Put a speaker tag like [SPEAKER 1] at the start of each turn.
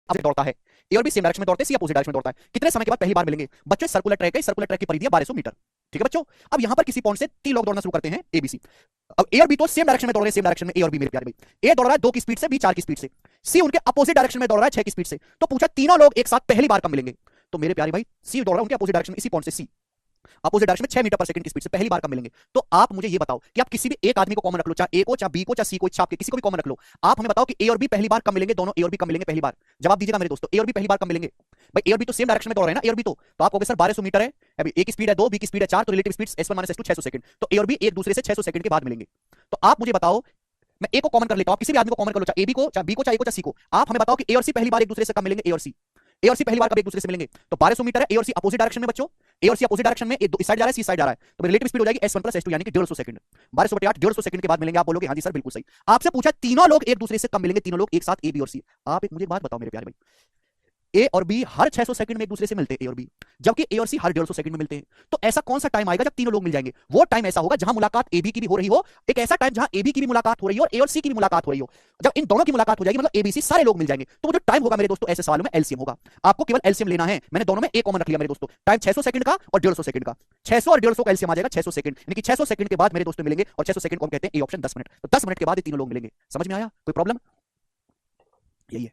[SPEAKER 1] अब दौड़ता है, ए और बी सेम डायरेक्शन में दौड़ते हैं, सी अपोजिट डायरेक्शन में दौड़ता है। कितने समय के बाद पहली बार मिलेंगे? बच्चों सर्कुलर ट्रैक है, सर्कुलर ट्रैक की परिधि 1200 मीटर। ठीक है बच्चों, अब यहां पर किसी पॉइंट से 3 लोग दौड़ना शुरू करते हैं, ए बी सी। अब ए और बी तो सेम डायरेक्शन में दौड़ रहे हैं, सेम डायरेक्शन में ए और बी मेरे प्यारे भाई। ए दौड़ रहा है 2 की स्पीड से, बी 4 की स्पीड से। सी उनके अपोजिट डायरेक्शन में दौड़ रहा है 6 की स्पीड से। तो पूछा तीनों लोग एक साथ पहली बार कब मिलेंगे? तो मेरे प्यारे भाई सी दौड़ रहा है उनके अपोजिट डायरेक्शन में, इसी पॉइंट से सी अपोजिट डायरेक्शन में 6 मीटर पर सेकंड की स्पीड से पहली बार कब मिलेंगे? तो आप मुझे ये बताओ कि आप किसी भी एक आदमी को कॉमन रख लो, चाहे ए को, चाहे बी को, चाहे सी को, चाहे किसी को भी कॉमन रख लो। आप हमें बताओ कि ए और बी पहली बार कब मिलेंगे? दोनों ए और बी कब मिलेंगे पहली बार? जवाब दीजिएगा मेरे दोस्तों, ए और बी पहली बार कब मिलेंगे? भाई ए और बी तो सेम डायरेक्शन में दौड़ रहे हैं ना, ए और बी तो आप कहोगे सर 1200 मीटर है, अभी ए की स्पीड है 2, बी की स्पीड है 4, तो relative speed s1 - s2 600 second. तो ए और बी एक दूसरे से 600 सेकंड के बाद मिलेंगे। तो आप मुझे बताओ, मैं ए को कॉमन कर लेता हूं, किसी भी आदमी को कॉमन कर लो, चाहे ए बी को, चाहे बी को, चाहे ए को, चाहे सी को। आप हमें बताओ कि ए और सी पहली बार एक दूसरे से कब मिलेंगे? ए और सी, ए और सी पहली बार कब एक दूसरे से मिलेंगे? तो 1200 मीटर है, ए और सी अपोजिट डायरेक्शन में बच्चों, ए और सी अपोजिट डायरेक्शन में, इस साइड जा रहा है, सी साइड जा रहा है, तो रिलेटिव स्पीड हो जाएगी s1 + s2 यानी कि 150 सेकंड। 12/8 150 सेकंड के बाद मिलेंगे। आप बोलोगे हां जी सर बिल्कुल सही। आपसे पूछा तीनों लोग एक दूसरे से कब मिलेंगे? तीनों लोग एक साथ, ए बी और सी। आप एक मुझे बात बताओ मेरे प्यारे भाई, ए और बी हर 600 सेकंड में एक दूसरे से मिलते हैं, ए और बी, जबकि ए और सी हर 150 सेकंड में मिलते हैं। तो ऐसा कौन सा टाइम आएगा जब तीनों लोग मिल जाएंगे? वो टाइम ऐसा होगा जहां मुलाकात ए बी की भी हो रही हो, एक ऐसा टाइम जहां ए बी की भी मुलाकात हो रही हो और ए और सी की भी मुलाकात हो रही हो। जब इन दोनों की मुलाकात हो जाएगी मतलब ए बी सी सारे लोग मिल जाएंगे, तो वो जो टाइम होगा मेरे दोस्तों ऐसे सवालों में एलसीएम होगा। आपको केवल एलसीएम लेना है। मैंने दोनों में ए कॉमन रख लिया मेरे दोस्तों, टाइम 600 सेकंड का और 150 सेकंड का। 600 और 150 का एलसीएम आ जाएगा 600 सेकंड, यानी कि 600 सेकंड के बाद मेरे दोस्तों मिलेंगे, और 600 सेकंड को हम कहते हैं ए ऑप्शन 10 मिनट। तो 10 मिनट के बाद ये तीनों लोग मिलेंगे। समझ में आया? कोई प्रॉब्लम? यही है।